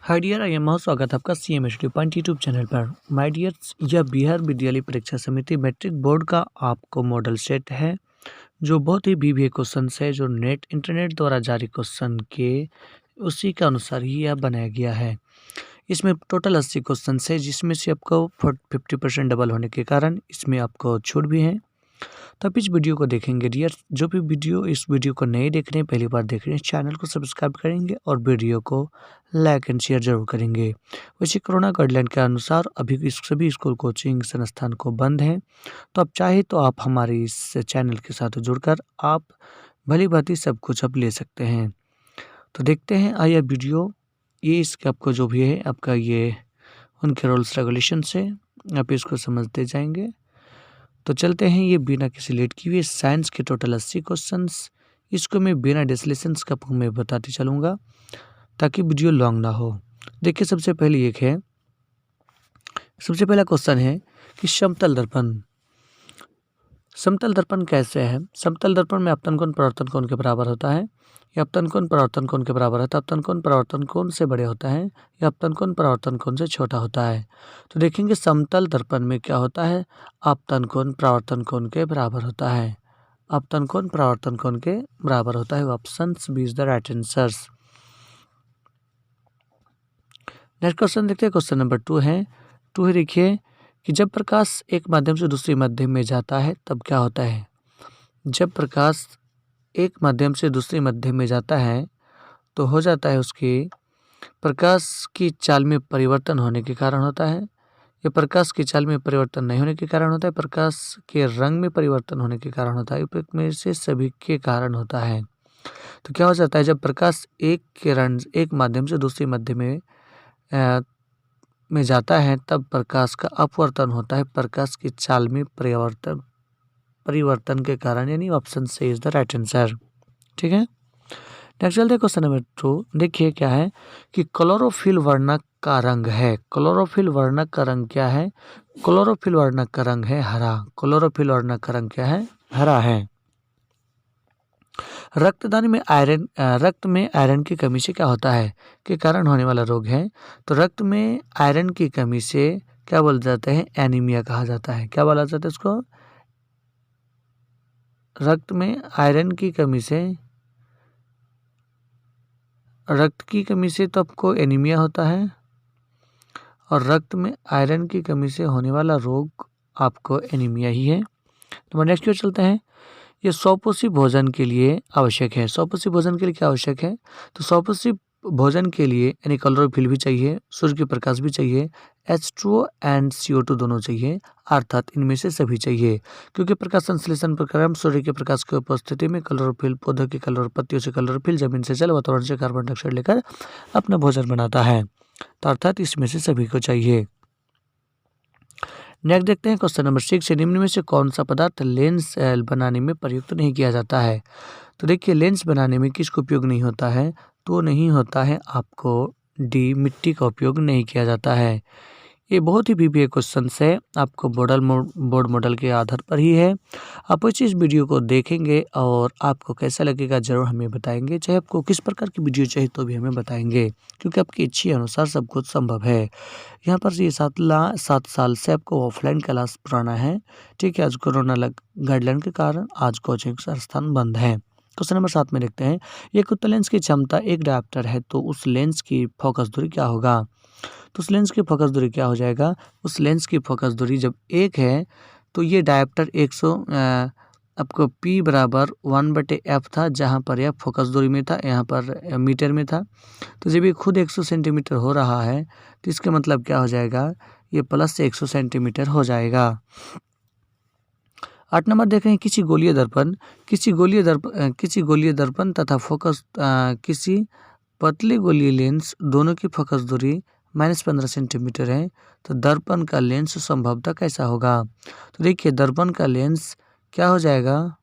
Hi dear, I am स्वागत है आपका CMHD पॉइंट यूट्यूब चैनल पर। माय डियर्स, यह बिहार विद्यालय परीक्षा समिति मैट्रिक बोर्ड का आपको मॉडल सेट है, जो बहुत ही BBA क्वेश्चन है, जो नेट इंटरनेट द्वारा जारी क्वेश्चन के उसी के अनुसार ही यह बनाया गया है। इसमें टोटल 80 क्वेश्चन है, जिसमें से आपको 50% डबल होने के कारण इसमें आपको छूट भी है। तो आप इस वीडियो को देखेंगे डियर। जो भी वीडियो इस वीडियो को नहीं देख रहे हैं, पहली बार देख रहे हैं, चैनल को सब्सक्राइब करेंगे और वीडियो को लाइक एंड शेयर जरूर करेंगे। वैसे कोरोना गाइडलाइन के अनुसार अभी इस सभी स्कूल कोचिंग संस्थान को बंद है, तो आप चाहे तो आप हमारे इस चैनल के साथ जुड़कर आप भली भांति सब कुछ आप ले सकते हैं। तो देखते हैं आइए वीडियो। ये इसके आपको जो भी है आपका ये उनके रूल्स रेगुलेशन से आप इसको समझते जाएंगे। तो चलते हैं। ये बिना किसी लेट किए हुए साइंस के टोटल 80 क्वेश्चंस, इसको मैं बिना डिस्लेशंस का मैं बताते चलूँगा ताकि वीडियो लॉन्ग ना हो। देखिए, सबसे पहले सबसे पहला क्वेश्चन है कि समतल दर्पण कैसे है। समतल दर्पण में अपतन कोण परावर्तन कोण के बराबर होता है, या अपतन कोण परावर्तन कोण के बराबर होता है। अपतन कोण परावर्तन कोण से बड़े होता है, या अपतन कोण परावर्तन कोण से छोटा होता है। तो देखेंगे समतल दर्पण में क्या होता है, अपतन कोण परावर्तन कोण के बराबर होता है। अपतन कोण परावर्तन कोण के बराबर होता है। Option B is the right answer. Next question देखते हैं। क्वेश्चन नंबर 2 है। देखिए कि जब प्रकाश एक माध्यम से दूसरे माध्यम में जाता है तब क्या होता है। जब प्रकाश एक माध्यम से दूसरे माध्यम में जाता है तो हो जाता है उसके प्रकाश की चाल में परिवर्तन होने के कारण होता है, या प्रकाश की चाल में परिवर्तन नहीं होने के कारण होता है, प्रकाश के रंग में परिवर्तन होने के कारण होता है, उपयुक्त में से सभी के कारण होता है। तो क्या हो जाता है, जब प्रकाश एक किरण एक माध्यम से दूसरे माध्यम में जाता है तब प्रकाश का अपवर्तन होता है, प्रकाश की चाल में परिवर्तन के कारण, यानी option C is the right answer. ठीक है। नेक्स्ट चलते हैं क्वेश्चन नंबर 2। देखिए क्या है कि क्लोरोफिल वर्णक का रंग है। क्लोरोफिल वर्णक का रंग क्या है। क्लोरोफिल वर्णक का रंग है हरा। क्लोरोफिल वर्णक का रंग क्या है, हरा है। रक्तदान में रक्त में आयरन की कमी से क्या होता है, के कारण होने वाला रोग है। तो रक्त में आयरन की कमी से क्या बोल जाते हैं, एनीमिया कहा जाता है। क्या बोला जाता है इसको, रक्त में आयरन की कमी से, रक्त की कमी से तो आपको एनीमिया होता है, और रक्त में आयरन की कमी से होने वाला रोग आपको एनीमिया ही है। तो नेक्स्ट क्वेश्चन चलते हैं। ये सौपोषी भोजन के लिए आवश्यक है। सौपोषी भोजन के लिए क्या आवश्यक है, तो सौपोषी भोजन के लिए यानी क्लोरोफिल भी चाहिए, सूर्य के प्रकाश भी चाहिए, H2O एंड CO2 दोनों चाहिए, अर्थात इनमें से सभी चाहिए। क्योंकि प्रकाश संश्लेषण प्रक्रिया में सूर्य के प्रकाश की उपस्थिति में क्लोरोफिल पौधों के पत्तियों से क्लोरोफिल, जमीन से जल, वातावरण से कार्बन डाइऑक्साइड लेकर अपना भोजन बनाता है। तो अर्थात इसमें से सभी को चाहिए। नेक्स्ट देखते हैं क्वेश्चन नंबर 6 से। निम्न में से कौन सा पदार्थ लेंस बनाने में प्रयुक्त नहीं किया जाता है। तो देखिए, लेंस बनाने में किसका उपयोग नहीं होता है, तो नहीं होता है आपको डी, मिट्टी का उपयोग नहीं किया जाता है। ये बहुत ही BBA क्वेश्चन है, आपको बोर्ड मॉडल के आधार पर ही है। आप इस वीडियो को देखेंगे और आपको कैसा लगेगा जरूर हमें बताएंगे। चाहे आपको किस प्रकार की वीडियो चाहिए तो भी हमें बताएंगे, क्योंकि आपकी इच्छा अनुसार सब कुछ संभव है। यहाँ पर ये 7 साल से आपको ऑफलाइन क्लास पढ़ाना है। ठीक है। आज कोरोना गाइडलाइन के कारण आज कोचिंग संस्थान बंद है। क्वेश्चन नंबर 7 में देखते हैं। एक उत्तल लेंस की क्षमता 1 डायोप्टर है, तो उस लेंस की फोकस दूरी क्या होगा। तो उस लेंस की फोकस दूरी क्या हो जाएगा, उस लेंस की फोकस दूरी जब 1 है तो ये डायोप्टर 100 आपको P बराबर 1/f था, जहाँ पर यह फोकस दूरी में था, यहाँ पर मीटर में था। तो जब ये खुद 100 सेंटीमीटर हो रहा है तो इसका मतलब क्या हो जाएगा, ये प्लस से 100 सेंटीमीटर हो जाएगा। 8 नंबर देख रहे हैं। किसी गोलीय दर्पण तथा फोकस किसी पतले गोलीय लेंस दोनों की फोकस दूरी -15 सेंटीमीटर है, तो दर्पण का लेंस संभवतः कैसा होगा। तो देखिए, दर्पण का लेंस क्या हो जाएगा,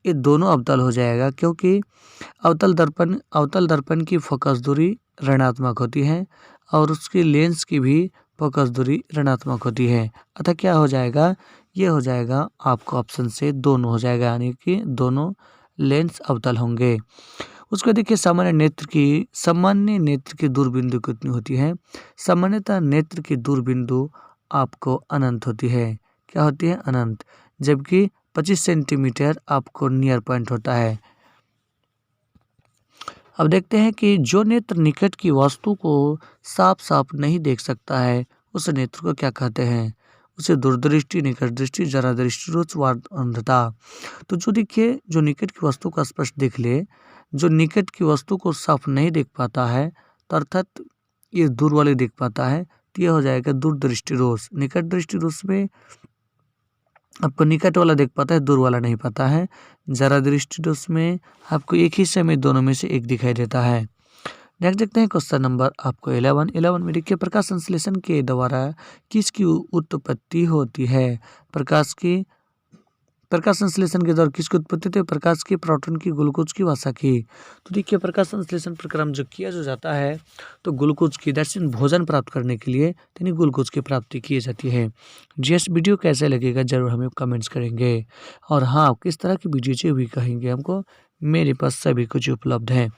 ये दोनों अवतल हो जाएगा, क्योंकि अवतल दर्पण की फोकस दूरी ऋणात्मक होती है और उसकी लेंस की भी फोकस दूरी ऋणात्मक होती है। अतः क्या हो जाएगा, ये हो जाएगा आपको ऑप्शन से दोनों हो जाएगा, यानी कि दोनों लेंस अवतल होंगे। उसको देखिए सामान्य नेत्र की दूरबिंदु कितनी होती है। सामान्यतः नेत्र की दूरबिंदु आपको अनंत होती है। क्या होती है? अनंत। जबकि 25 सेंटीमीटर आपको नियर पॉइंट होता है। अब देखते हैं कि जो नेत्र निकट की वस्तु को साफ साफ नहीं देख सकता है उस नेत्र को क्या कहते हैं? उसे दूरदृष्टि, निकट दृष्टि, जरा दृष्टि, रोच व अंधता। तो जो देखिए जो निकट की वस्तु को स्पष्ट देख ले, जो निकट की वस्तु को साफ नहीं देख पाता है, तो अर्थात ये दूर वाले देख पाता है, तो यह हो जाएगा दूरदृष्टि दोष। निकट दृष्टि दोष में आपको निकट वाला देख पाता है, दूर वाला नहीं पाता है। जरा दृष्टि दोष में आपको एक ही समय दोनों में से एक दिखाई देता है। नेक्स्ट देखते हैं क्वेश्चन नंबर आपको 11 में देखिए प्रकाश संश्लेषण के द्वारा किसकी उत्पत्ति होती है? प्रकाश संश्लेषण के द्वारा किसकी उत्पत्ति होती है? प्रकाश की, प्रोटॉन की, ग्लूकोज की, वसा की। तो देखिए प्रकाश संश्लेषण प्रक्रम जो किया जो जाता है तो ग्लूकोज की, दैट्स मीन भोजन प्राप्त करने के लिए यानी ग्लूकोज की प्राप्ति की जाती है। जिस वीडियो कैसे लगेगा जरूर हमें कमेंट्स करेंगे। और हाँ, किस तरह की वीडियो चाहिए भी कहेंगे हमको, मेरे पास सभी कुछ उपलब्ध है।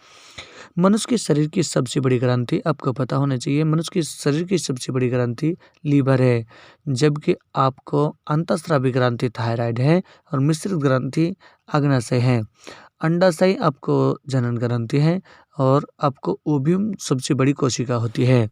मनुष्य के शरीर की सबसे बड़ी ग्रंथि आपको पता होना चाहिए। मनुष्य के शरीर की सबसे बड़ी ग्रंथि लीवर है, जबकि आपको अंतःस्रावी ग्रंथि थायराइड है और मिश्रित ग्रंथि अग्नाशय है। अंडाशय आपको जनन ग्रंथि है और आपको ओव्यूम सबसे बड़ी कोशिका होती है।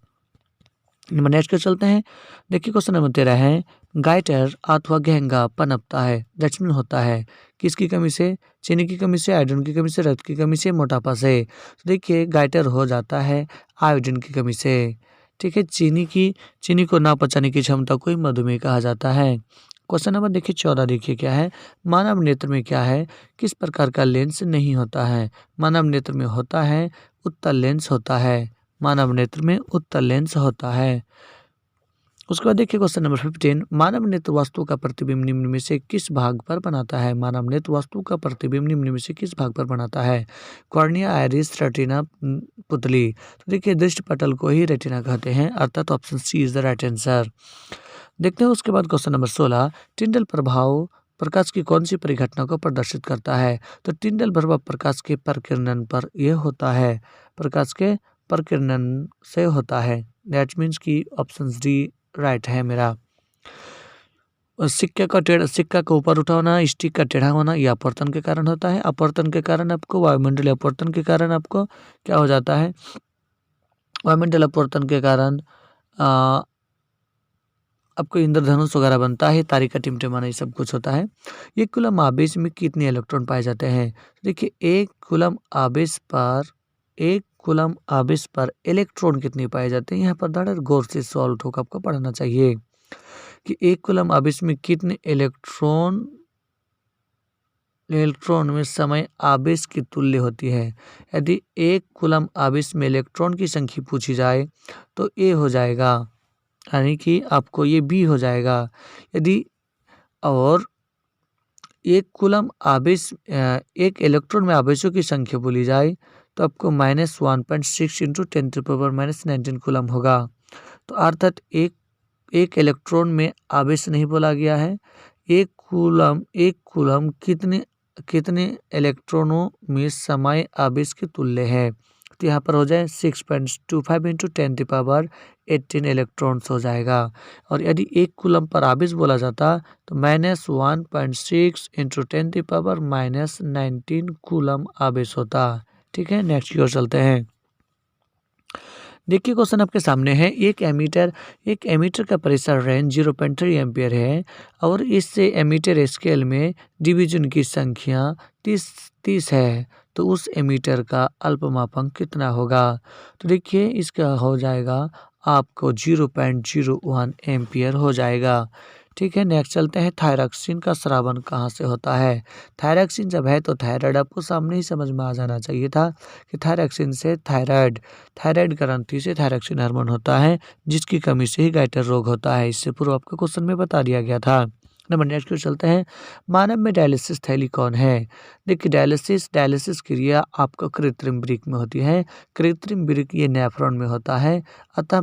नेक्स्ट चलते हैं। देखिए क्वेश्चन नंबर 13 है, गाइटर अथवा घेंगा पनपता है, दैट्स मीन होता है किसकी कमी से? चीनी की कमी से, आयोडीन की कमी से, रक्त की कमी से, मोटापा से। तो देखिए गाइटर हो जाता है आयोडीन की कमी से। ठीक है, चीनी को ना पचाने की क्षमता को ही मधुमेह कहा जाता है। क्वेश्चन नंबर देखिए 14, देखिए क्या है, मानव नेत्र में क्या है, किस प्रकार का लेंस नहीं होता है? मानव नेत्र में होता है उत्तल लेंस होता है। मानव नेत्र में उत्तल लेंस होता है। उसके बाद देखिए क्वेश्चन नंबर 15, मानव नेत्र वस्तु का प्रतिबिंब निम्न में से किस भाग पर बनाता है? मानव नेत्र वस्तु का प्रतिबिंब निम्न में से किस भाग पर बनाता है? कॉर्निया, आइरिस, रेटिना, पुतली। तो देखिए दृष्टि पटल को ही रेटिना कहते हैं, अर्थात option C is the right answer. देखते हैं उसके बाद क्वेश्चन नंबर 16, टिंडल प्रभाव प्रकाश की कौन सी परिघटना को प्रदर्शित करता है? तो टिंडल प्रभाव प्रकाश के प्रकीर्णन पर यह होता है, प्रकाश के प्रकीर्णन से होता है। दैट मीन्स की ऑप्शन डी राइट है मेरा। सिक्का का ऊपर उठाना, स्टिक का टेढ़ा होना, यह अपवर्तन के कारण होता है। अपवर्तन के कारण आपको वायुमंडलीय अपवर्तन के कारण आपको क्या हो जाता है? वायुमंडल अपवर्तन के कारण आपको इंद्रधनुष वगैरह बनता है, तारिका टिमटिमाना, ये सब कुछ होता है। एक कूलम आवेश में कितने इलेक्ट्रॉन पाए जाते हैं? देखिए एक कूलम आवेश पर इलेक्ट्रॉन कितने पाए जाते हैं? यहाँ पर थोड़ा गौर से सॉल्व होकर आपको पढ़ना चाहिए कि एक कूलम आवेश में कितने इलेक्ट्रॉन में समय आवेश की तुल्य होती है। यदि एक कूलम आवेश में इलेक्ट्रॉन की संख्या पूछी जाए तो ए हो जाएगा, यानी कि आपको ये बी हो जाएगा। यदि और एक इलेक्ट्रॉन में आवेशों की संख्या बोली जाए तो आपको -1.6 इंटू 10⁻⁻19 कूलम होगा। तो अर्थात एक इलेक्ट्रॉन में आवेश नहीं बोला गया है, एक कूलम कितने इलेक्ट्रॉनों में समय आवेश के तुल्य है? तो यहाँ पर हो जाए 6.25 इंटू 10⁻18 इलेक्ट्रॉन्स हो जाएगा। और यदि एक कूलम पर आवेश बोला जाता तो -1.6 इंटू 10⁻19 कूलम आवेश होता। ठीक है, नेक्स्ट की ओर चलते हैं। देखिए क्वेश्चन आपके सामने है, एक एमीटर का प्रेशर रेंज 0.3 एम्पियर है और इससे एमीटर स्केल में डिवीजन की संख्या 30 है, तो उस एमीटर का अल्पमापक कितना होगा? तो देखिए इसका हो जाएगा आपको 0.01 एम्पियर हो जाएगा। ठीक है, नेक्स्ट चलते हैं। थायरॉक्सिन का स्रावन कहाँ से होता है? थायरॉक्सिन जब है तो थायराइड आपको सामने ही समझ में आ जाना चाहिए था कि थायरॉक्सिन से थायराइड ग्रंथि से थायरॉक्सिन हार्मोन होता है, जिसकी कमी से ही गाइटर रोग होता है। इससे पूर्व आपको क्वेश्चन में बता दिया गया था। नंबर नेक्स्ट क्वेश्चन चलते हैं। मानव में डायलिसिस थैली कौन है? देखिए डायलिसिस क्रिया आपको कृत्रिम वृक्क में होती है। कृत्रिम वृक्क ये नेफ्रॉन में होता है, अतः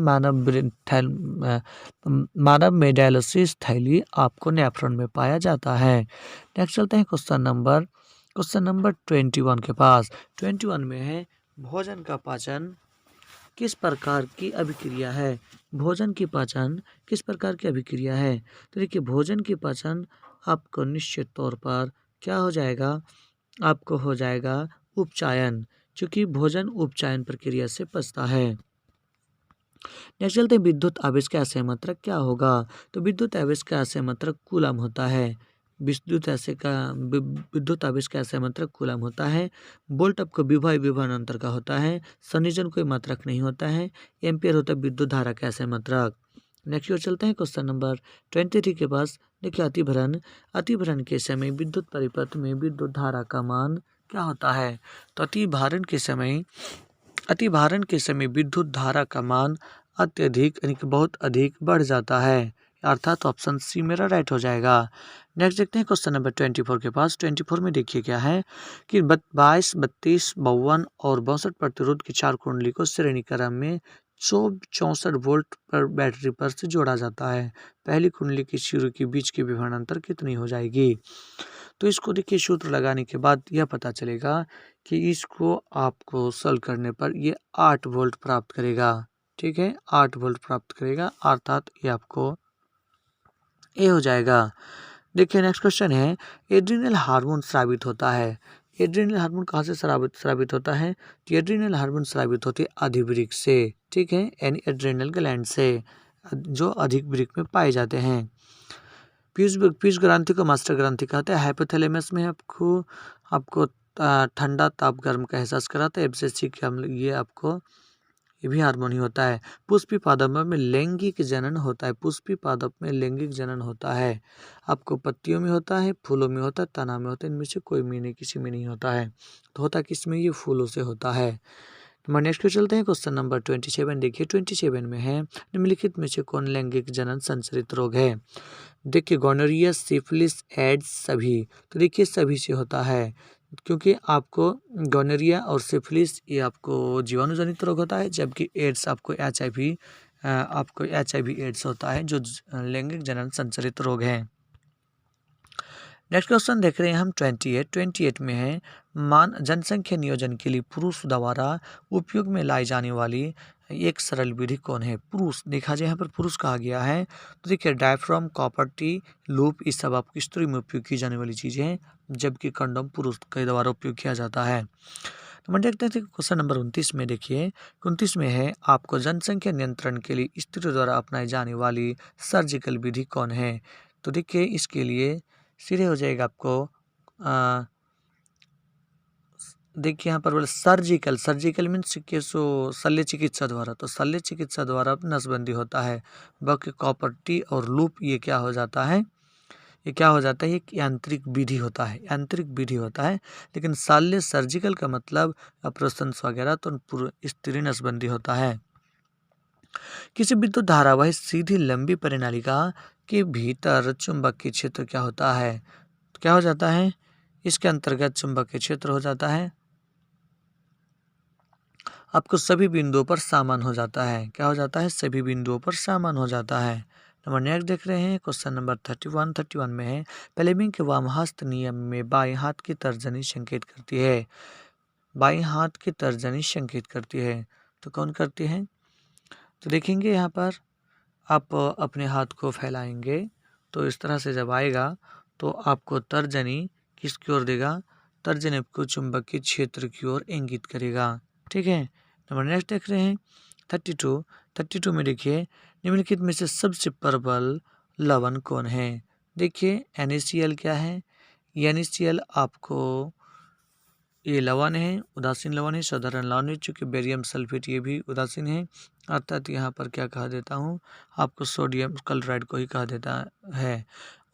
मानव में डायलिसिस थैली आपको नेफ्रॉन में पाया जाता है। नेक्स्ट चलते हैं क्वेश्चन नंबर क्वेश्चन नंबर 21 के पास 21 में है भोजन का पाचन किस प्रकार की अभिक्रिया है। भोजन की पाचन किस प्रकार की अभिक्रिया है। तो देखिए भोजन की पाचन आपको निश्चित तौर पर क्या हो जाएगा, आपको हो जाएगा उपचायन, क्योंकि भोजन उपचायन प्रक्रिया से पचता है। नेक्स्ट चलते हैं विद्युत आवेश का आशय मात्रक क्या होगा। तो विद्युत आवेश का आशय मात्रक कूलम होता है। विद्युत आवेश का आशय मात्रक कूलम होता है। वोल्ट आपको विभव अंतर का होता है। संयोजन कोई मात्रक नहीं होता है। एम्पियर होता है विद्युत धारा का आशय मात्रक। नेक्स्ट ओर चलते हैं क्वेश्चन नंबर 23 के पास। देखिए अतिभरण के समय विद्युत परिपथ में विद्युत धारा का मान क्या होता है। तो अतिभारण के समय विद्युत धारा का मान अत्यधिक यानी कि बहुत अधिक बढ़ जाता है, अर्थात ऑप्शन सी मेरा राइट हो जाएगा। नेक्स्ट देखते हैं क्वेश्चन नंबर 24 के पास। 24 में देखिए क्या है कि 22, 32, 52 और 62 प्रतिरोध की 4 कुंडली को श्रेणी क्रम में 64 वोल्ट पर बैटरी पर से जोड़ा जाता है। पहली कुंडली की शुरू के बीच की विभवांतर कितनी हो जाएगी। तो इसको देखिए सूत्र लगाने के बाद यह पता चलेगा कि इसको आपको सॉल्व करने पर ये 8 वोल्ट प्राप्त करेगा। ठीक है, 8 वोल्ट प्राप्त करेगा, अर्थात ये आपको ए हो जाएगा। देखिए नेक्स्ट क्वेश्चन है एड्रिनल हार्मोन स्रावित होता है। एड्रिनल हार्मोन कहाँ से स्रावित होता है। तो एड्रिनल हार्मोन स्रावित होते है अधिवृक्क से। ठीक है, यानी एड्रिनल ग्लैंड से, जो अधिवृक्क में पाए जाते हैं। पीयूष ग्रंथि को मास्टर ग्रंथि कहते हैं। हाइपोथैलेमस में आपको ठंडा ताप गर्म का एहसास कराता है। एब्सिसिक अम्ल ये आपको ये भी हार्मोन ही होता है। पुष्पी पादप में लैंगिक जनन होता है। पुष्पी पादप में लैंगिक जनन होता है। आपको पत्तियों में होता है, फूलों में होता है, तना में होता है। इनमें से कोई में नहीं, किसी में नहीं होता है। तो होता किस में, ये फूलों से होता है। तो नेक्स्ट पे चलते हैं क्वेश्चन नंबर 27। देखिए 27 में है निम्नलिखित में से कौन लैंगिक जनन संचरित रोग है। देखिए गोनोरिया, सिफिलिस, एड्स सभी। तो देखिए सभी से होता है, क्योंकि आपको गोनोरिया और सिफिलिस ये आपको जीवाणु जनित रोग होता है, जबकि एड्स आपको HIV एड्स होता है, जो लैंगिक जनन संचरित रोग है। नेक्स्ट क्वेश्चन देख रहे हैं हम 28 में है जनसंख्या नियोजन के लिए पुरुष द्वारा उपयोग में लाई जाने वाली एक सरल विधि कौन है। पुरुष देखा जाए, यहाँ पर पुरुष कहा गया है। तो देखिए डायफ्राम, कॉपर टी, लूप, ये सब आपकी स्त्री में उपयोग की जाने वाली चीज़ें हैं, जबकि कंडोम पुरुष के द्वारा उपयोग किया जाता है। तो हम देखते हैं क्वेश्चन नंबर 29 में। देखिए 29 में है आपको जनसंख्या नियंत्रण के लिए स्त्री द्वारा अपनाई जाने वाली सर्जिकल विधि कौन है। तो देखिए इसके लिए सीधे हो जाएगा आपको देखिए यहाँ पर बोले सर्जिकल मीन्स कि शल्य चिकित्सा द्वारा। तो शल्य चिकित्सा द्वारा नसबंदी होता है। बाकी कॉपर टी और लूप ये क्या हो जाता है, एक यांत्रिक विधि होता है, लेकिन शल्य सर्जिकल का मतलब ऑपरेशन वगैरह, तो स्त्री नसबंदी होता है। किसी विद्युत धारावाही सीधी लंबी परिनालिका के भीतर चुंबकीय क्षेत्र क्या होता है, क्या हो जाता है, इसके अंतर्गत चुंबकीय क्षेत्र हो जाता है, आपको सभी बिंदुओं पर समान हो जाता है। क्या हो जाता है, सभी बिंदुओं पर समान हो जाता है। नंबर नेक्स्ट देख रहे हैं क्वेश्चन नंबर 31 में है फ्लेमिंग के वामहस्त नियम में बाएं हाथ की तर्जनी संकेत करती है। बाएं हाथ की तर्जनी संकेत करती है, तो कौन करती है। तो देखेंगे यहाँ पर आप अपने हाथ को फैलाएंगे, तो इस तरह से जब आएगा तो आपको तर्जनी किसकी ओर देगा, तर्जनी आपको चुंबकीय क्षेत्र की ओर इंगित करेगा। ठीक है, नंबर नेक्स्ट देख रहे हैं 32 में। देखिए निम्नलिखित में से सबसे प्रबल लवण कौन है। देखिए NaCl क्या है, NaCl आपको ये लवण है, उदासीन लवण है, साधारण लवण है। चूँकि बेरियम सल्फेट ये भी उदासीन है, अर्थात यहाँ पर क्या कहा देता हूँ, आपको सोडियम क्लोराइड को ही कहा देता है।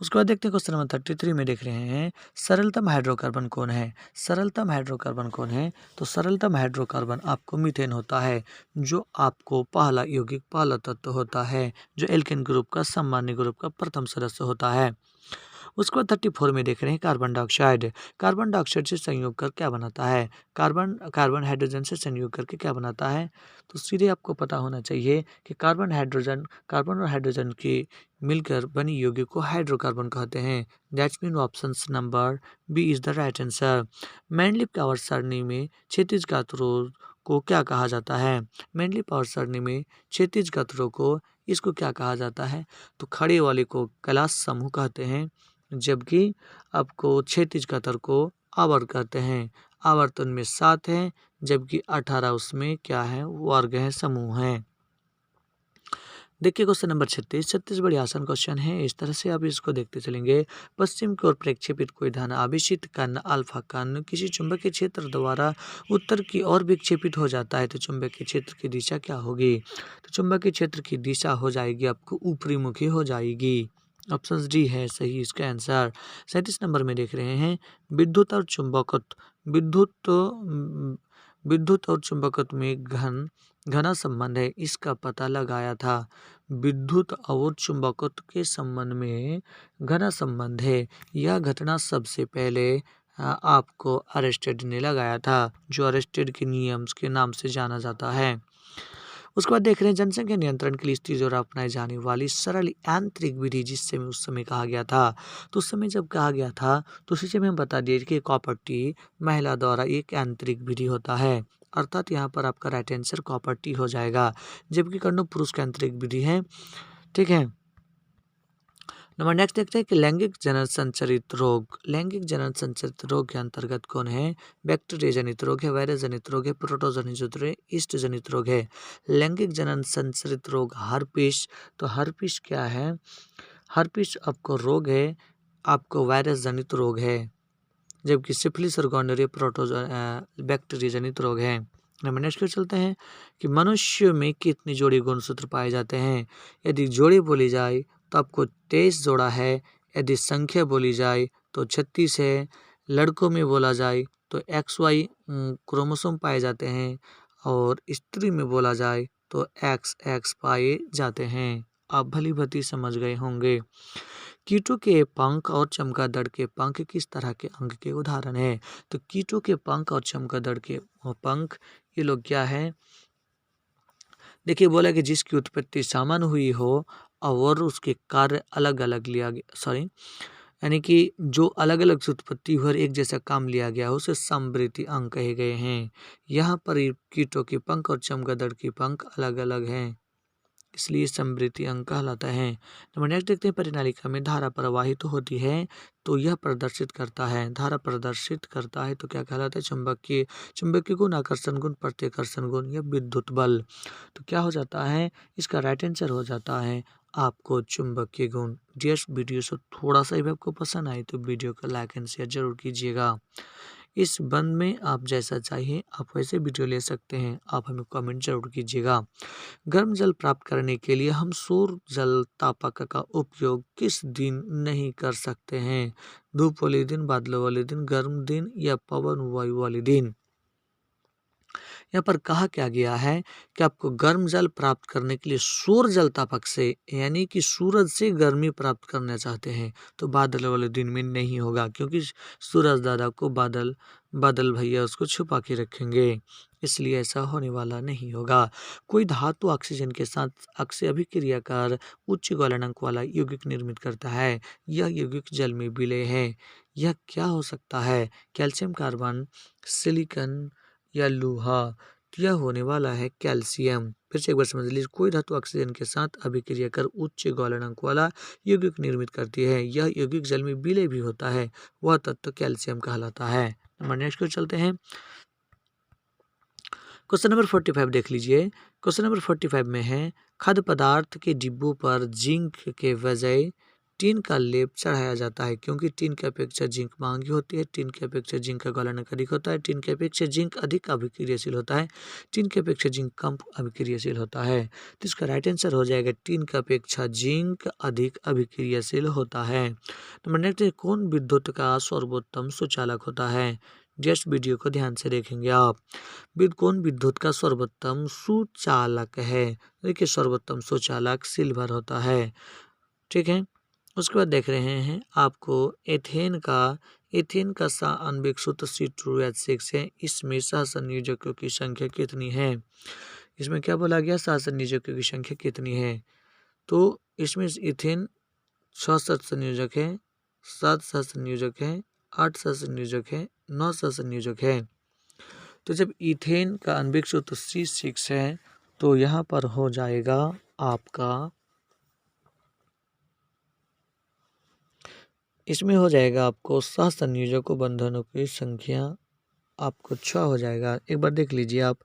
उसके बाद देखते हैं क्वेश्चन नंबर 33 में देख रहे हैं सरलतम हाइड्रोकार्बन कौन है। सरलतम हाइड्रोकार्बन कौन है, तो सरलतम हाइड्रोकार्बन आपको मीथेन होता है, जो आपको पहला यौगिक, पहला तत्व होता है, जो एल्केन ग्रुप का, सामान्य ग्रुप का प्रथम सदस्य होता है। उसके बाद 34 में देख रहे हैं कार्बन डाइऑक्साइड। कार्बन डाइऑक्साइड से संयोग कर क्या बनाता है? कार्बन हाइड्रोजन से संयोग करके क्या बनाता है? तो सीधे आपको पता होना चाहिए कि कार्बन और हाइड्रोजन की मिलकर बनी यौगिक को हाइड्रोकार्बन कहते हैं। That's mean option number B is the right answer. Mendeleev पावर सरणी में क्षैतिज गतिरोध को क्या कहा जाता है? मैंडलीव पावर सरणी में क्षैतिज गतिरोध को इसको क्या कहा जाता है? तो खड़े वाले को कैलाश समूह कहते हैं, जबकि आपको क्षैतिज कतर को आवर्त कहते हैं। आवर्तन में 7 है, जबकि 18 उसमें क्या है? वर्ग है, समूह है। देखिए क्वेश्चन नंबर 36 बड़ी आसान क्वेश्चन है। इस तरह से आप इसको देखते चलेंगे। पश्चिम की ओर प्रक्षेपित कोई धन आवेशित कण अल्फा कण किसी चुंबकीय क्षेत्र द्वारा उत्तर की ओर विक्षेपित हो जाता है तो चुंबकीय क्षेत्र की दिशा क्या होगी? तो चुंबकीय क्षेत्र की दिशा हो जाएगी आपको ऊपरी मुखी हो जाएगी। ऑप्शन डी है सही इसका आंसर। 37 नंबर में देख रहे हैं विद्युत और चुंबकत्व विद्युत और चुंबकत्व में घना संबंध है, इसका पता लगाया था। विद्युत और चुंबकत्व के संबंध में घना संबंध है। यह घटना सबसे पहले आपको अरेस्टेड ने लगाया था, जो अरेस्टेड के नियम के नाम से जाना जाता है। उसके बाद देख रहे हैं जनसंख्या नियंत्रण के लिए स्थिति और अपनाई जाने वाली सरल यांत्रिक विधि जिससे उस समय कहा गया था। तो उस समय जब कहा गया था तो उसी समय हम बता दिए कि कॉपर्टी महिला द्वारा एक यांत्रिक विधि होता है, अर्थात यहाँ पर आपका राइट आंसर कॉपर्टी हो जाएगा, जबकि कर्णो पुरुष का यांत्रिक विधि है। ठीक है, नंबर नेक्स्ट देखते हैं कि लैंगिक जनन संचरित रोग। लैंगिक जनन संचरित रोग के अंतर्गत कौन है? बैक्टीरिया जनित रोग है, वायरस जनित रोग है, प्रोटोजनित रोग है, ईस्ट जनित रोग है। लैंगिक जनन संचरित रोग हर्पीस। तो हर्पीस क्या है? हर्पीस आपको रोग है, आपको वायरस जनित रोग है, जबकि सिफिलिस और गोनोरिया बैक्टीरिया जनित रोग है। नंबर नेक्स्ट पे चलते हैं कि मनुष्य में कितने जोड़ी गुणसूत्र पाए जाते हैं? यदि जोड़ी बोली जाए तो आपको 23 जोड़ा है, यदि संख्या बोली जाए तो 36 है, लड़कों में बोला जाए तो XY क्रोमोसोम पाए जाते हैं, और स्त्री में बोला जाए तो XX पाए जाते हैं। आप भली भांति समझ गए होंगे। कीटों के पंख और चमगादड़ के पंख किस तरह के अंग के उदाहरण है? तो कीटों के पंख और चमगादड़ के पंख ये लोग क्या है? देखिए बोला कि जिसकी उत्पत्ति सामान्य हुई हो और उसके कार्य अलग अलग लिया गया, सॉरी, यानी कि जो अलग अलग से उत्पत्ति हुई और एक जैसा काम लिया गया हो उसे समवृद्धि अंग कहे गए हैं। यहाँ पर कीटों के पंख और चमगादड़ के पंख अलग अलग हैं, इसलिए समवृद्धि अंग कहलाता है। नंबर नेक्स्ट देखते हैं परिनालिका में धारा प्रवाहित तो होती है तो यह प्रदर्शित करता है, धारा प्रदर्शित करता है तो क्या कहलाता है? चुंबकीय गुण, आकर्षण गुण, प्रतिकर्षण गुण या विद्युत बल। तो क्या हो जाता है? इसका राइट आंसर हो जाता है आपको चुंबकीय गुण। जिस वीडियो से थोड़ा सा भी आपको पसंद आए तो वीडियो को लाइक एंड शेयर जरूर कीजिएगा। इस बंद में आप जैसा चाहिए आप वैसे वीडियो ले सकते हैं, आप हमें कमेंट जरूर कीजिएगा। गर्म जल प्राप्त करने के लिए हम सौर जल तापक का उपयोग किस दिन नहीं कर सकते हैं? धूप वाले दिन, बादलों वाले दिन, गर्म दिन या पवन वायु वाले दिन? यहाँ पर कहा क्या गया है कि आपको गर्म जल प्राप्त करने के लिए सौर जल तापक से, यानी कि सूरज से गर्मी प्राप्त करना चाहते हैं तो बादल वाले दिन में नहीं होगा, क्योंकि सूरज दादा को बादल भैया उसको छुपा के रखेंगे, इसलिए ऐसा होने वाला नहीं होगा। कोई धातु ऑक्सीजन के साथ अक्षय अभिक्रिया कर उच्च गलनांक वाला यौगिक निर्मित करता है, यह यौगिक जल में विलय है। यह क्या हो सकता है? कैल्शियम कार्बन, सिलिकॉन या लोहा? तो यह होने वाला है कैल्शियम। फिर से एक बार समझ लीजिए, कोई धातु ऑक्सीजन के साथ अभिक्रिया कर उच्च गलनांक वाला यौगिक निर्मित करती है, यह यौगिक जल में विलय भी होता है, वह तत्व कैल्शियम कहलाता है। नंबर नेक्स्ट को चलते हैं। क्वेश्चन नंबर 45 देख लीजिए। क्वेश्चन नंबर 45 में है खाद्य पदार्थ के डिब्बों पर जिंक के बजाय टीन का लेप चढ़ाया जाता है, क्योंकि टीन की अपेक्षा जिंक महंगी होती है, टीन की अपेक्षा जिंक का गलनांक अधिक होता है, टीन की अपेक्षा जिंक अधिक अभिक्रियाशील होता है, टीन की अपेक्षा जिंक कम अभिक्रियाशील होता है। तो इसका राइट आंसर हो जाएगा टीन की अपेक्षा जिंक अधिक अभिक्रियाशील होता है। नंबर नेक्स्ट, कौन विद्युत का सर्वोत्तम सुचालक होता है? जस्ट वीडियो को ध्यान से देखेंगे आप। कौन विद्युत का सर्वोत्तम सुचालक है? देखिए सर्वोत्तम सुचालक सिल्वर होता है। ठीक है, उसके बाद देख रहे हैं आपको एथेन का आणविक सूत्र C2H6 है। इसमें सहसंयोजकों की संख्या कितनी है? इसमें क्या बोला गया? सहसंयोजकों की संख्या कितनी है? तो इसमें इथेन 6 सहसंयोजक है, 7 सहसंयोजक है, 8 सहसंयोजक है, 9 सहसंयोजक है। तो जब इथेन का आणविक सूत्र C6 है तो यहाँ पर हो जाएगा आपका, इसमें हो जाएगा आपको सहसंयोजकों बंधनों की संख्या आपको 6 हो जाएगा। एक बार देख लीजिए आप,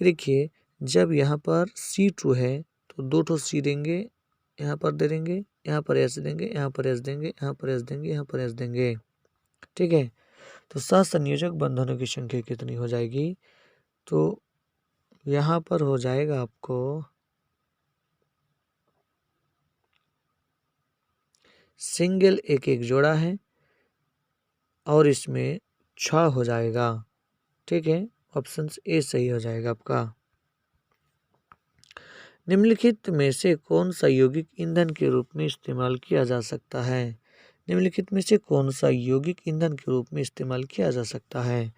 देखिए जब यहाँ पर C2 है तो 2 ठो C देंगे, यहाँ पर दे देंगे, यहाँ पर S देंगे, यहाँ पर S देंगे, यहाँ पर S देंगे, यहाँ पर S देंगे। ठीक है, तो सहसंयोजक बंधनों की संख्या कितनी हो जाएगी? तो यहाँ पर हो जाएगा आपको सिंगल एक एक जोड़ा है और इसमें 6 हो जाएगा। ठीक है, ऑप्शन ए सही हो जाएगा आपका। निम्नलिखित में से कौन सा यौगिक ईंधन के रूप में इस्तेमाल किया जा सकता है? निम्नलिखित में से कौन सा यौगिक ईंधन के रूप में इस्तेमाल किया जा सकता है?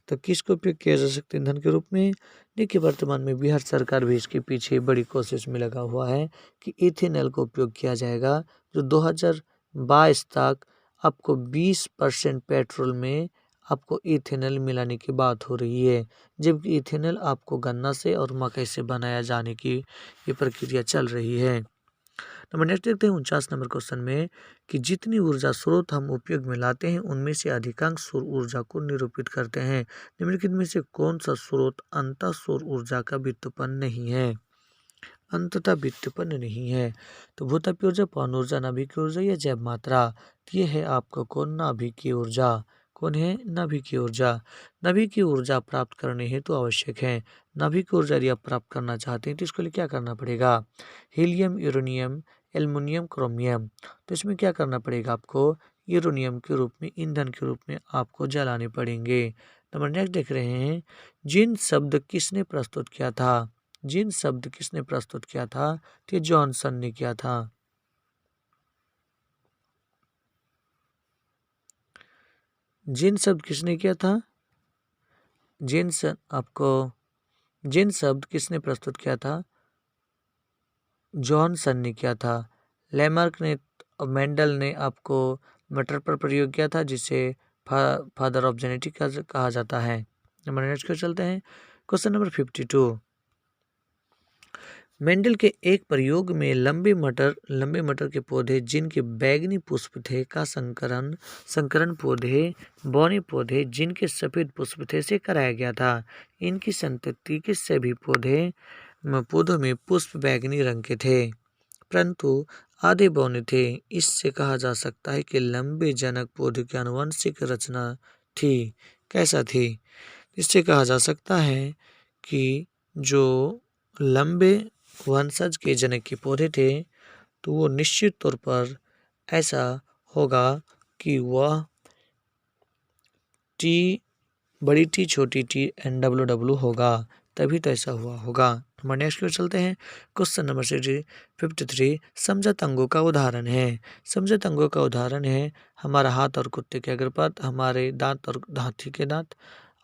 तो किसको उपयोग किया जा सकता है ईंधन के रूप में? देखिए वर्तमान में बिहार सरकार भी इसके पीछे बड़ी कोशिश में लगा हुआ है कि इथेनॉल का उपयोग किया जाएगा, जो 2022 तक आपको 20% पेट्रोल में आपको इथेनॉल मिलाने की बात हो रही है, जबकि इथेनॉल आपको गन्ना से और मकई से बनाया जाने की ये प्रक्रिया चल रही है। नंबर नेक्स्ट देखते हैं 49 नंबर क्वेश्चन में कि जितनी ऊर्जा स्रोत हम उपयोग में लाते हैं उनमें से अधिकांश सौर ऊर्जा को निरूपित करते हैं। निम्नलिखित में से कौन सा स्रोत अंतः सौर ऊर्जा का व्युत्पन्न नहीं है? अंततः व्युत्पन्न नहीं है। तो भूतापीय ऊर्जा, पवन ऊर्जा, नाभिकीय ऊर्जा या जैव मात्रा? तो ये है आपका कौन? नाभिकीय ऊर्जा। कौन है? नाभिकीय ऊर्जा। नाभिकीय ऊर्जा प्राप्त करने हेतु आवश्यक है। नाभिकीय ऊर्जा यदि आप प्राप्त करना चाहते हैं तो इसके लिए क्या करना पड़ेगा? Helium, uranium, aluminium, chromium. तो इसमें क्या करना पड़ेगा आपको? यूरेनियम के रूप में, ईंधन के रूप में आपको जलाने पड़ेंगे। नंबर नेक्स्ट देख रहे हैं, जिन शब्द किसने प्रस्तुत किया था? जिन शब्द किसने प्रस्तुत किया था? तो जॉनसन ने किया था। जिन शब्द किसने किया था? जिन शब्द किसने प्रस्तुत किया था? जॉनसन ने किया था। लेमार्क ने, मेंडल ने आपको मटर पर प्रयोग किया था, जिसे फादर ऑफ जेनेटिक्स कहा जाता है। नंबर नेक्स्ट को चलते हैं, क्वेश्चन नंबर 52। मेंडल के एक प्रयोग में लंबे मटर के पौधे जिनके बैंगनी पुष्प थे का संकरण बौने पौधे जिनके सफेद पुष्प थे से कराया गया था। इनकी संतति के सभी पौधों में पुष्प बैंगनी रंग के थे, परंतु आधे बौने थे। इससे कहा जा सकता है कि लंबे जनक पौधे की आनुवंशिक रचना थी। कैसा थी? इससे कहा जा सकता है कि जो लंबे वंशज के जनक के पौधे थे तो वो निश्चित तौर पर ऐसा होगा कि वह टी, बड़ी टी, छोटी टी, NWW होगा, तभी तो ऐसा हुआ होगा। हमारे नेक्स्ट की ओर चलते हैं, क्वेश्चन नंबर 53। समझत अंगों का उदाहरण है। समझत अंगों का उदाहरण है हमारा हाथ और कुत्ते के अग्रपद, हमारे दांत और हाथी के दांत,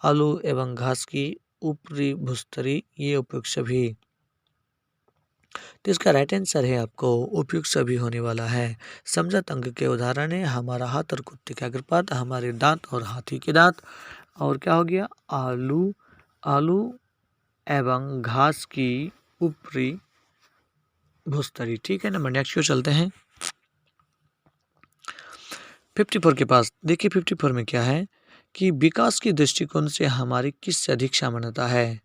आलू एवं घास की ऊपरी भूस्तरी, ये उपयुक्त सभी। तो इसका राइट आंसर है आपको उपयुक्त सभी होने वाला है। समझत अंग के उदाहरण है हमारा हाथ और कुत्ते के अग्रपद, हमारे दांत और हाथी के दांत, और क्या हो गया? आलू एवं घास की ऊपरी भूस्तरी। ठीक है, नंबर नेक्स्ट को चलते हैं 54 के पास। देखिए 54 में क्या है कि विकास की दृष्टिकोण से हमारी किससे अधिक समानता है?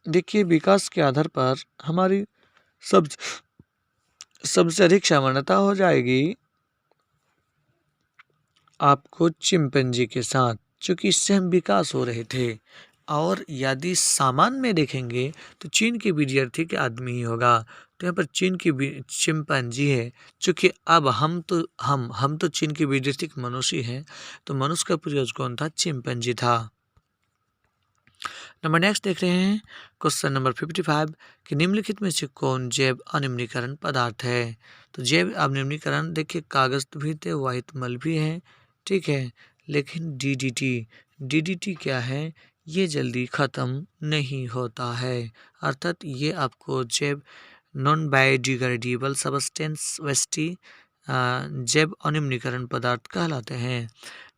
देखिए विकास के आधार पर हमारी सबसे अधिक समानता हो जाएगी आपको चिंपैंजी के साथ, क्योंकि इससे हम विकास हो रहे थे। और यदि सामान में देखेंगे तो चीन के विद्यार्थी के आदमी ही होगा। तो यहाँ पर चीन की चिंपैंजी है, क्योंकि अब हम तो चीन के विद्यार्थी मनुष्य हैं, तो मनुष्य का पूर्वज कौन था? चिंपैंजी था। नंबर नेक्स्ट देख रहे हैं क्वेश्चन नंबर 55 कि निम्नलिखित में से कौन जैव अनिम्नीकरण पदार्थ है। तो जैव अनिम्नीकरण देखिए कागज भी थे, वाहित मल भी है, ठीक है, लेकिन डीडीटी क्या है, ये जल्दी ख़त्म नहीं होता है, अर्थात ये आपको जैव नॉन बायोडिग्रेडेबल सब्सटेंस वेस्टी जैव अनिम्नीकरण पदार्थ कहलाते हैं।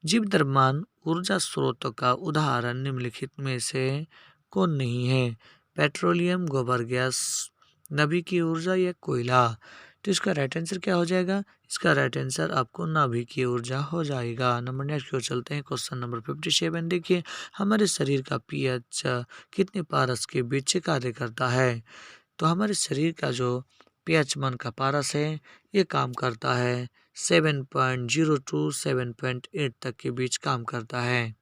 जीवद्रव्यमान ऊर्जा स्रोतों का उदाहरण निम्नलिखित में से कौन नहीं है। पेट्रोलियम, गोबर गैस, नभिकीय ऊर्जा या कोयला। तो इसका राइट आंसर क्या हो जाएगा, इसका राइट आंसर आपको नाभिकीय ऊर्जा हो जाएगा। नंबर नेक्स्ट की ओर चलते हैं क्वेश्चन नंबर 57। देखिए हमारे शरीर का पीएच कितने पारस के बीच से कार्य करता है। तो हमारे शरीर का जो पीएच मान का पारस है ये काम करता है 7.0 टू 7.8 तक के बीच काम करता है।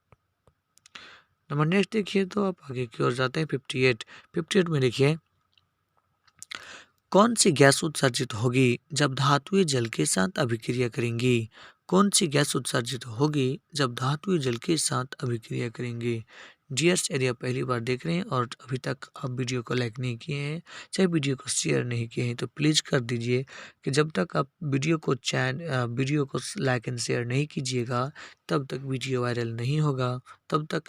नंबर नेक्स्ट देखिए तो आप आगे की ओर जाते हैं 58 में देखिए कौन सी गैस उत्सर्जित होगी जब धातुएं जल के साथ अभिक्रिया करेंगी। कौन सी गैस उत्सर्जित होगी जब धातुएं जल के साथ अभिक्रिया करेंगी। डियर्स यदि आप पहली बार देख रहे हैं और अभी तक आप वीडियो को लाइक नहीं किए हैं, चाहे वीडियो को शेयर नहीं किए हैं, तो प्लीज़ कर दीजिए कि जब तक आप वीडियो को लाइक एंड शेयर नहीं कीजिएगा तब तक वीडियो वायरल नहीं होगा, तब तक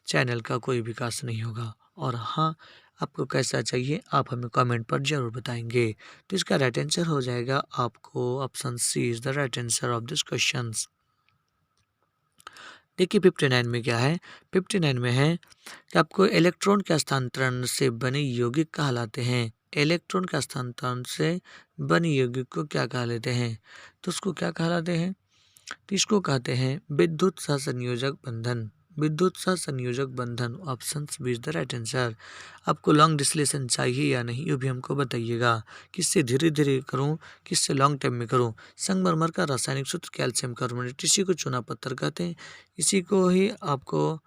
चैनल का कोई विकास नहीं होगा। और हाँ, आपको कैसा चाहिए आप हमें कमेंट पर ज़रूर बताएंगे। तो इसका राइट आंसर हो जाएगा आपको option C is the right answer of this question. देखिए 59 में क्या है, 59 में है कि आपको इलेक्ट्रॉन के हस्तांतरण से बने यौगिक कहलाते हैं। इलेक्ट्रॉन के हस्तांतरण से बने यौगिक को क्या कहा लेते हैं, तो उसको क्या कहलाते हैं, तो इसको कहते हैं विद्युत सहसंयोजक बंधन। विद्युत सहसंयोजक बंधन option B is the right answer. आपको लॉन्ग डिस्टिलेशन चाहिए या नहीं ये भी हमको बताइएगा, किससे धीरे धीरे करूं, किससे लॉन्ग टाइम में करूं। संगमरमर का रासायनिक सूत्र कैल्शियम कार्बोनेट, इसी को चूना पत्थर कहते हैं, इसी को ही आपको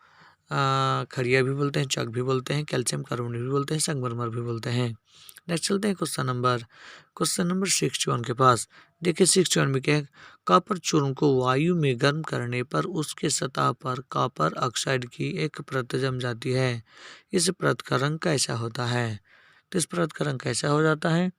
खड़िया भी बोलते हैं, चक भी बोलते हैं, कैल्शियम कार्बोनेट भी बोलते हैं, संगमरमर भी बोलते हैं। नेक्स्ट चलते हैं क्वेश्चन नंबर 61 के पास। देखिए 61 में क्या है, कॉपर चूर्ण को वायु में गर्म करने पर उसके सतह पर कॉपर ऑक्साइड की एक परत जम जाती है। इस परत का रंग कैसा होता है। तो इस परत का रंग कैसा हो जाता है,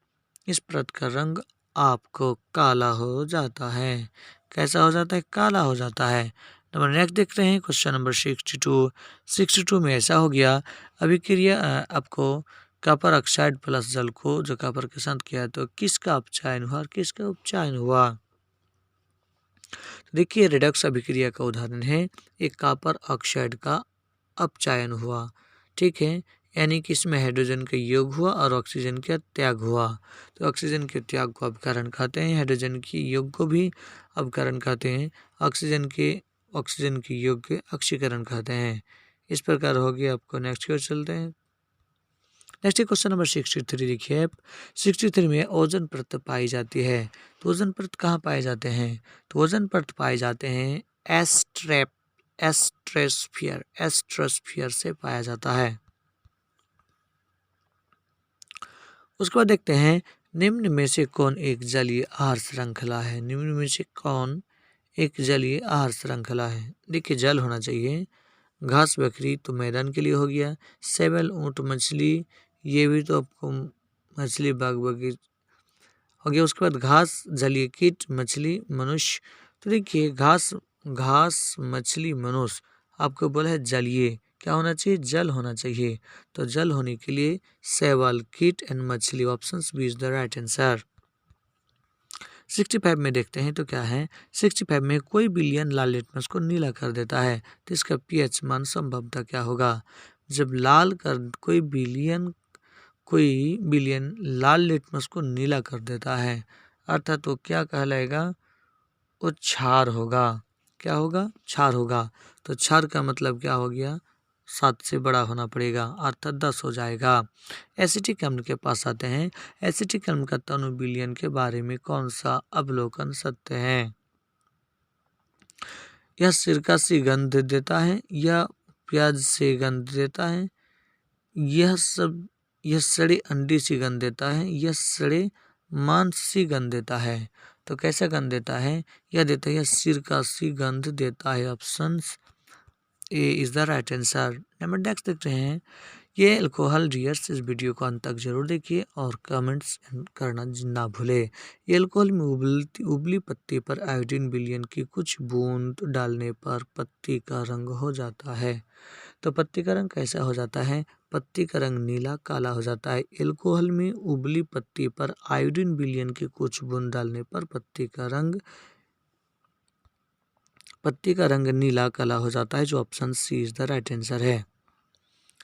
इस परत का रंग आपको काला हो जाता है। कैसा हो जाता है, काला हो जाता है। नंबर नेक्स्ट देख रहे हैं क्वेश्चन नंबर 62 में ऐसा हो गया अभिक्रिया आपको कॉपर ऑक्साइड प्लस जल को जो कॉपर के साथ किया तो किसका अपचयन हुआ और किसका उपचयन हुआ। तो देखिए रिडक्स अभिक्रिया का उदाहरण है एक कॉपर ऑक्साइड का अपचयन हुआ, ठीक है, यानी कि इसमें हाइड्रोजन का योग हुआ और ऑक्सीजन का त्याग हुआ। तो ऑक्सीजन के त्याग को अपकरण कहते हैं, हाइड्रोजन की योग को भी अपकरण कहते हैं, ऑक्सीजन की योग के ऑक्सीकरण कहते हैं। इस प्रकार हो गया। आपको नेक्स्ट की ओर चलते हैं। नेक्स्ट क्वेश्चन नंबर 63 देखिए आप। 63 में ओजोन परत पाई जाती है। तो ओजोन परत कहाँ पाए जाते हैं, तो ओजोन परत पाए जाते हैं एस्ट्रोस्फीयर से पाया जाता है। उसके बाद देखते हैं निम्न में से कौन एक जलीय आहार श्रृंखला है। निम्न में से कौन एक जलीय आहार श्रृंखला है। देखिए जल होना चाहिए, घास बकरी तो मैदान के लिए हो गया, सेवल ऊँट मछली ये भी तो आपको मछली बाग बगीच हो गया। उसके बाद घास जलीय कीट मछली मनुष्य। तो देखिए घास मछली मनुष्य आपको बोला है जलीय, क्या होना चाहिए, जल होना चाहिए। तो जल होने के लिए सेवल कीट एंड मछली option B is the right answer. 65 में देखते हैं तो क्या है, 65 में कोई बिलियन लाल लिटमस को नीला कर देता है तो इसका पीएच मान संभवतः क्या होगा। जब कोई बिलियन लाल लिटमस को नीला कर देता है अर्थात वो क्या कहलाएगा, वो क्षार होगा। क्या होगा, क्षार होगा। तो क्षार का मतलब क्या हो गया, 7 से बड़ा होना पड़ेगा अर्थात 10 हो जाएगा। एसिटिक अम्ल के पास आते हैं। एसिटिक अम्ल का तनु विलयन के बारे में कौन सा अवलोकन सत्य है। यह सिरका सी गंध देता है, यह प्याज से गंध देता है, यह सड़े अंडे सी गंध देता है, यह सड़े मांस सी गंध देता है। तो कैसा गंध देता है, यह देता है, यह सिरका सी गंध देता है। Option A is the right answer. Number next देख रहे हैं, ये अल्कोहल डियर्स, इस वीडियो को अंत तक जरूर देखिए और कमेंट्स करना ना भूले। ये अल्कोहल में उबली पत्ती पर आयोडीन विलयन की कुछ बूंद डालने पर पत्ती का रंग हो जाता है। तो पत्ती का रंग कैसा हो जाता है? पत्ती का रंग नीला काला हो जाता है। एल्कोहल में उबली पत्ती पर आयोडीन विलयन की कुछ बूंद डालने पर पत्ती का रंग नीला काला हो जाता है, जो option C is the right answer है।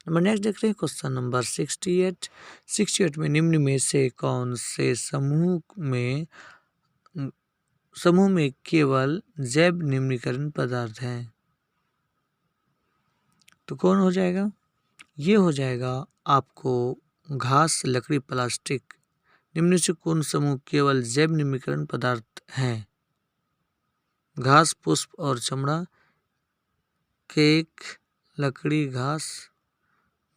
नंबर नेक्स्ट देख रहे हैं क्वेश्चन नंबर 68 में निम्न में से कौन से समूह में केवल जैव निम्नीकरण पदार्थ हैं? तो कौन हो जाएगा? ये हो जाएगा आपको घास, लकड़ी, प्लास्टिक। निम्न से कौन समूह केवल जैव निम्नीकरण पदार्थ हैं? घास, पुष्प और चमड़ा, केक, लकड़ी, घास,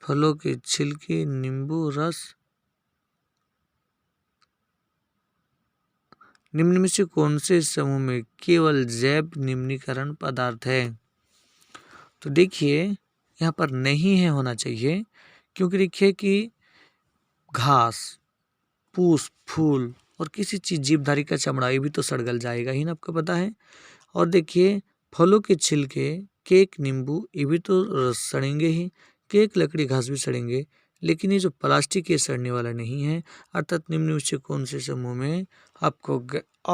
फलों की छिलकी, नींबू रस। निम्न में से कौन से समूह में केवल जैव निम्नीकरण पदार्थ है? तो देखिए यहाँ पर नहीं है होना चाहिए, क्योंकि देखिए कि घास, पुष्प, फूल और किसी चीज जीवधारी का चमड़ा ये भी तो सड़ गल जाएगा ही ना, आपको पता है। और देखिए फलों के छिलके, केक, नींबू ये भी तो सड़ेंगे ही। केक, लकड़ी, घास भी सड़ेंगे, लेकिन ये जो प्लास्टिक ये सड़ने वाला नहीं है। अर्थात निम्न में से कौन से समूह में आपको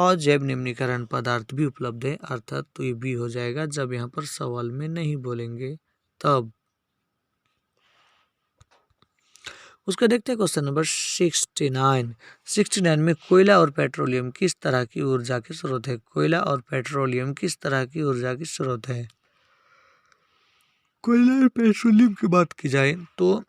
अजैव निम्नीकरण पदार्थ भी उपलब्ध है? अर्थात तो ये भी हो जाएगा जब यहाँ पर सवाल में नहीं बोलेंगे तब। उसका देखते हैं क्वेश्चन नंबर 69 में कोयला और पेट्रोलियम किस तरह की ऊर्जा के स्रोत है? कोयला और पेट्रोलियम किस तरह की ऊर्जा की स्रोत है? कोयला और पेट्रोलियम की बात की जाए तो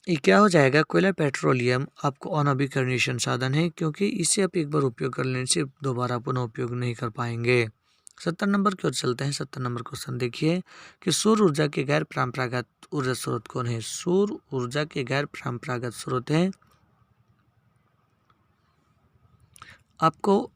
ये क्या हो जाएगा? कोयला, पेट्रोलियम आपको अनवीकरणीय संसाधन है, क्योंकि इसे आप एक बार उपयोग कर लेने से दोबारा पुनः उपयोग नहीं कर पाएंगे। 70 नंबर की ओर चलते हैं। 70 नंबर क्वेश्चन देखिए कि सौर ऊर्जा के गैर परंपरागत ऊर्जा स्रोत कौन है? सौर ऊर्जा के गैर परंपरागत स्रोत है आपको,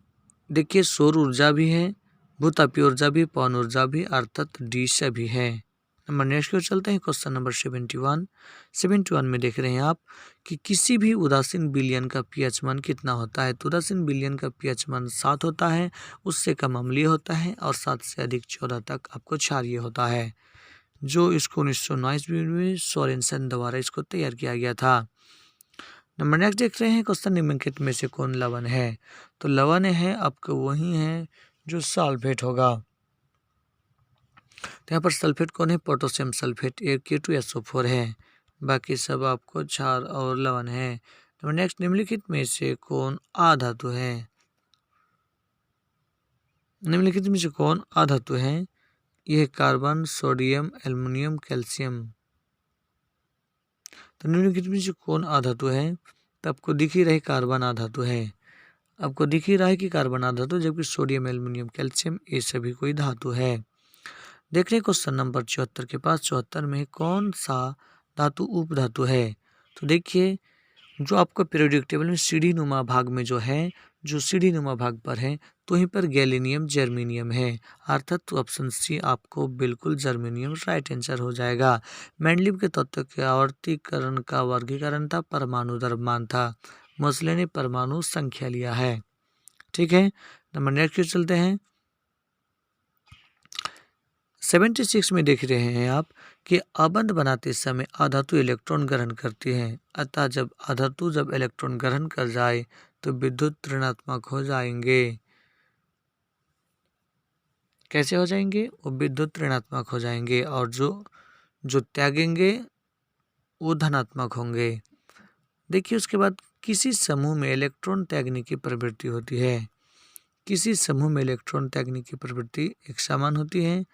देखिए सौर ऊर्जा भी है, भूतापीय ऊर्जा भी, पवन ऊर्जा भी, अर्थात डी से भी है। नंबर नेक्स्ट की ओर चलते हैं। क्वेश्चन नंबर 71 में देख रहे हैं आप कि किसी भी उदासीन विलयन का पीएच मान कितना होता है? तो उदासीन विलयन का पीएच मान 7 होता है, उससे कम अम्लीय होता है और 7 से अधिक 14 तक आपको क्षारीय होता है, जो इसको 1919 में सोरेनसन द्वारा इसको तैयार किया गया था। नंबर नेक्स्ट देख रहे हैं क्वेश्चन, निम्नलिखित में से कौन लवण है? तो लवण है आपको वही है जो सल्फेट होगा। तो यहाँ पर सल्फेट कौन है? पोटेशियम सल्फेट, K2SO4 है। बाकी सब आपको क्षार और लवण है। तो नेक्स्ट, निम्नलिखित में से कौन अधातु है? निम्नलिखित में से कौन अधातु है? यह कार्बन, सोडियम, एल्युमिनियम, कैल्शियम। तो निम्नलिखित में से कौन अधातु है? तो आपको दिख ही रहे कार्बन अधातु है। आपको दिख ही रहा है कि कार्बन अधातु, जबकि सोडियम, एल्युमिनियम, कैल्शियम ये सभी कोई धातु है। देख रहे क्वेश्चन नंबर 74 के पास। 74 में कौन सा धातु उप धातु है? तो देखिए जो आपको पीरियोडिक टेबल में सीढ़ी नुमा भाग में जो है, जो सीढ़ी नुमा भाग पर है, तो वहीं पर गैलीनियम, जर्मेनियम है। अर्थात तो ऑप्शन सी आपको बिल्कुल जर्मेनियम राइट आंसर हो जाएगा। मेंडलीव के तत्व के आवर्तीकरण का वर्गीकरण था, परमाणु द्रव्यमान था। मोसले ने परमाणु संख्या लिया है। ठीक है, नंबर नेक्स्ट चलते हैं। 76 में देख रहे हैं आप कि अबंध बनाते समय अधातु इलेक्ट्रॉन ग्रहण करती है। अतः जब अधातु जब इलेक्ट्रॉन ग्रहण कर जाए तो विद्युत ऋणात्मक हो जाएंगे। कैसे हो जाएंगे? वो विद्युत ऋणात्मक हो जाएंगे, और जो त्यागेंगे वो धनात्मक होंगे। देखिए उसके बाद किसी समूह में इलेक्ट्रॉन त्यागने की प्रवृत्ति होती है। किसी समूह में इलेक्ट्रॉन त्यागने की प्रवृत्ति एक समान होती है।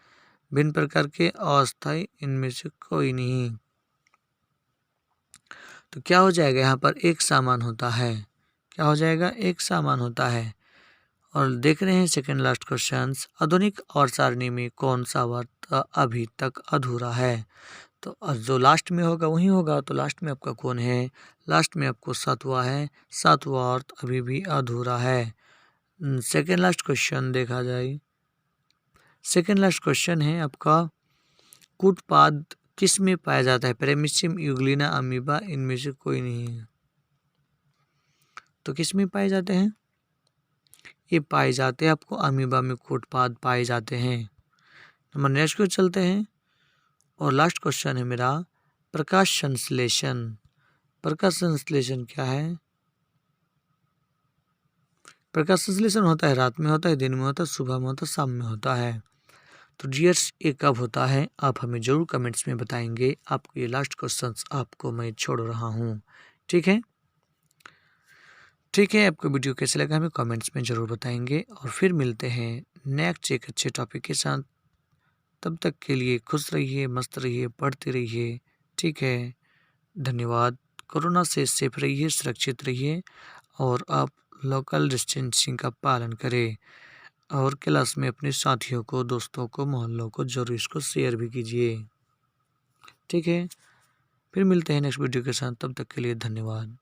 भिन्न प्रकार के अस्थायी इनमें से कोई नहीं। तो क्या हो जाएगा? यहाँ पर एक समान होता है। क्या हो जाएगा? एक समान होता है। और देख रहे हैं सेकंड लास्ट क्वेश्चन, आधुनिक और सारणी में कौन सा वर्त अभी तक अधूरा है? तो जो लास्ट में होगा वही होगा। तो लास्ट में आपका कौन है? लास्ट में आपको सातवां है। सातवां अर्थ अभी भी अधूरा है। सेकंड लास्ट क्वेश्चन देखा जाए। सेकंड लास्ट क्वेश्चन है आपका कूटपाद किस में पाया जाता है? पेरामीशियम, यूग्लिना, अमीबा, इनमें से कोई नहीं है। तो किस में पाए जाते हैं? ये पाए जाते हैं आपको अमीबा में कूटपाद पाए जाते हैं। नंबर नेक्स्ट को चलते हैं और लास्ट क्वेश्चन है मेरा प्रकाश संश्लेषण। प्रकाश संश्लेषण क्या है? प्रकाश संश्लेषण होता है रात में, होता है दिन में, होता है सुबह में, होता है शाम में होता है। तो डियर्स ये कब होता है आप हमें ज़रूर कमेंट्स में बताएंगे। आपको ये लास्ट क्वेश्चंस आपको मैं छोड़ रहा हूँ, ठीक है? ठीक है, आपको वीडियो कैसे लगा हमें कमेंट्स में ज़रूर बताएंगे और फिर मिलते हैं नेक्स्ट एक अच्छे टॉपिक के साथ। तब तक के लिए खुश रहिए, मस्त रहिए, पढ़ते रहिए, ठीक है? धन्यवाद। कोरोना से सेफ रहिए, सुरक्षित रहिए और आप लोकल डिस्टेंसिंग का पालन करें और क्लास में अपने साथियों को, दोस्तों को, मोहल्लों को जरूर इसको शेयर भी कीजिए, ठीक है? फिर मिलते हैं नेक्स्ट वीडियो के साथ, तब तक के लिए धन्यवाद।